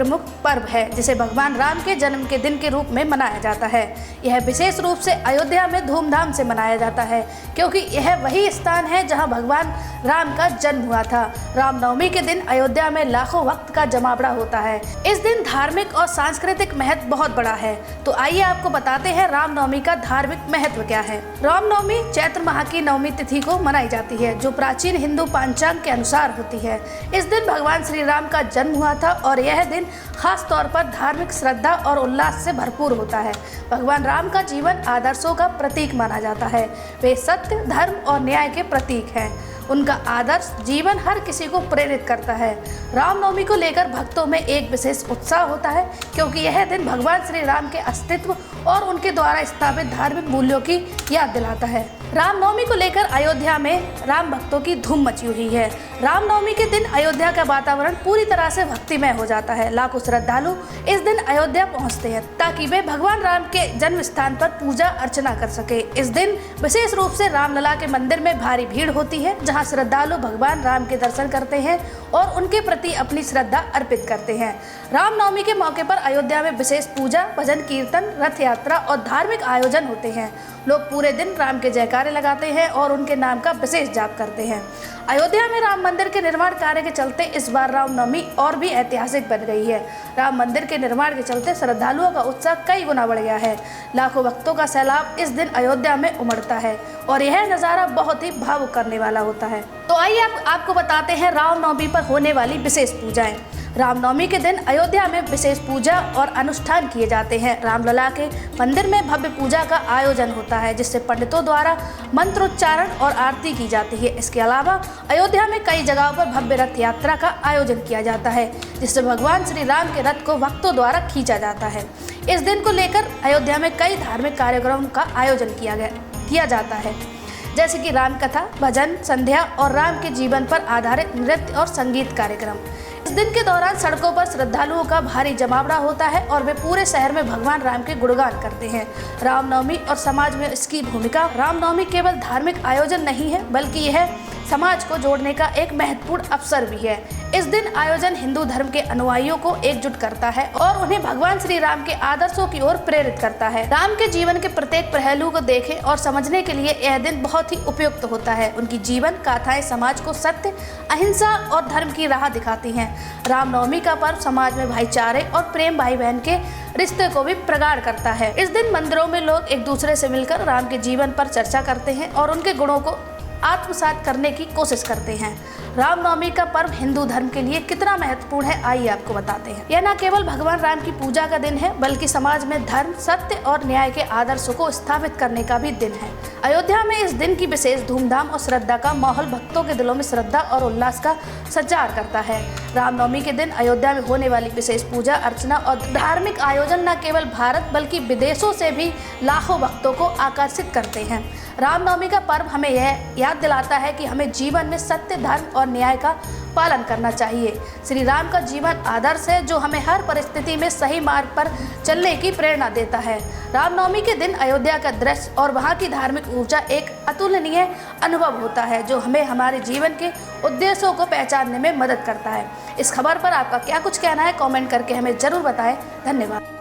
प्रमुख पर्व है जिसे भगवान राम के जन्म के दिन के रूप में मनाया जाता है। यह विशेष रूप से अयोध्या में धूमधाम से मनाया जाता है क्योंकि यह वही स्थान है जहां भगवान राम का जन्म हुआ था। रामनवमी के दिन अयोध्या में लाखों भक्त का जमावड़ा होता है। इस दिन धार्मिक और सांस्कृतिक महत्व बहुत बड़ा है। तो आइए आपको बताते हैं रामनवमी का धार्मिक महत्व क्या है। रामनवमी चैत्र माह की नवमी तिथि को मनाई जाती है जो प्राचीन हिंदू पंचांग के अनुसार होती है। इस दिन भगवान श्री राम का जन्म हुआ था और यह दिन खास तौर पर धार्मिक श्रद्धा और उल्लास से भरपूर होता है। भगवान राम का जीवन आदर्शों का प्रतीक माना जाता है। वे सत्य, धर्म और न्याय के प्रतीक हैं। उनका आदर्श जीवन हर किसी को प्रेरित करता है। रामनवमी को लेकर भक्तों में एक विशेष उत्साह होता है क्योंकि यह दिन भगवान श्री राम के अस्तित्व और उनके द्वारा स्थापित धार्मिक मूल्यों की याद दिलाता है। रामनवमी को लेकर अयोध्या में राम भक्तों की धूम मची हुई है। रामनवमी के दिन अयोध्या का वातावरण पूरी तरह से भक्तिमय हो जाता है। लाखों श्रद्धालु इस दिन अयोध्या पहुंचते हैं ताकि वे भगवान राम के जन्म स्थान पर पूजा अर्चना कर सके। इस दिन विशेष रूप से रामलला के मंदिर में भारी भीड़ होती है जहां श्रद्धालु भगवान राम के दर्शन करते हैं और उनके प्रति अपनी श्रद्धा अर्पित करते हैं। रामनवमी के मौके पर अयोध्या में विशेष पूजा, भजन कीर्तन, रथ यात्रा और धार्मिक आयोजन होते हैं। लोग पूरे दिन राम के जयकारे लगाते हैं और उनके नाम का विशेष जाप करते हैं। अयोध्या में राम मंदिर के निर्माण कार्य के चलते इस बार रामनवमी और भी ऐतिहासिक बन गई है। राम मंदिर के निर्माण के चलते श्रद्धालुओं का उत्साह कई गुना बढ़ गया है। लाखों भक्तों का सैलाब इस दिन अयोध्या में उमड़ता है और यह नज़ारा बहुत ही भावुक करने वाला होता है। तो आइए आपको बताते हैं रामनवमी पर होने वाली विशेष पूजाएं। रामनवमी के दिन अयोध्या में विशेष पूजा और अनुष्ठान किए जाते हैं। रामलला के मंदिर में भव्य पूजा का आयोजन होता है जिससे पंडितों द्वारा मंत्रोच्चारण और आरती की जाती है। इसके अलावा अयोध्या में कई जगहों पर भव्य रथ यात्रा का आयोजन किया जाता है जिससे भगवान श्री राम के रथ को भक्तों द्वारा खींचा जाता है। इस दिन को लेकर अयोध्या में कई धार्मिक कार्यक्रमों का आयोजन किया जाता है जैसे कि राम कथा, भजन, संध्या और राम के जीवन पर आधारित नृत्य और संगीत कार्यक्रम। इस दिन के दौरान सड़कों पर श्रद्धालुओं का भारी जमावड़ा होता है और वे पूरे शहर में भगवान राम के गुणगान करते हैं। रामनवमी और समाज में इसकी भूमिका। रामनवमी केवल धार्मिक आयोजन नहीं है बल्कि यह समाज को जोड़ने का एक महत्वपूर्ण अवसर भी है। इस दिन आयोजन हिंदू धर्म के अनुयायियों को एकजुट करता है और उन्हें भगवान श्री राम के आदर्शों की ओर प्रेरित करता है। राम के जीवन के प्रत्येक पहलू को देखें और समझने के लिए यह दिन बहुत ही उपयुक्त होता है। उनकी जीवन गाथाएं समाज को सत्य, अहिंसा और धर्म की राह दिखाती हैं। रामनवमी का पर्व समाज में भाईचारे और प्रेम, भाई बहन के रिश्ते को भी प्रगाढ़ करता है। इस दिन मंदिरों में लोग एक दूसरे से मिलकर राम के जीवन पर चर्चा करते हैं और उनके गुणों को आत्मसात करने की कोशिश करते हैं। रामनवमी का पर्व हिंदू धर्म के लिए कितना महत्वपूर्ण है आइए आपको बताते हैं। यह न केवल भगवान राम की पूजा का दिन है बल्कि समाज में धर्म, सत्य और न्याय के आदर्शों को स्थापित करने का भी दिन है। अयोध्या में इस दिन की विशेष धूमधाम और श्रद्धा का माहौल भक्तों के दिलों में श्रद्धा और उल्लास का संचार करता है। रामनवमी के दिन अयोध्या में होने वाली विशेष पूजा अर्चना और धार्मिक आयोजन न केवल भारत बल्कि विदेशों से भी लाखों भक्तों को आकर्षित करते हैं। रामनवमी का पर्व हमें यह याद दिलाता है कि हमें जीवन में सत्य, धर्म और न्याय का पालन करना चाहिए। श्री राम का जीवन आदर्श है जो हमें हर परिस्थिति में सही मार्ग पर चलने की प्रेरणा देता है। रामनवमी के दिन अयोध्या का दृश्य और वहाँ की धार्मिक ऊर्जा एक अतुलनीय अनुभव होता है जो हमें हमारे जीवन के उद्देश्यों को पहचानने में मदद करता है। इस खबर पर आपका क्या कुछ कहना है कमेंट करके हमें जरूर बताएं। धन्यवाद।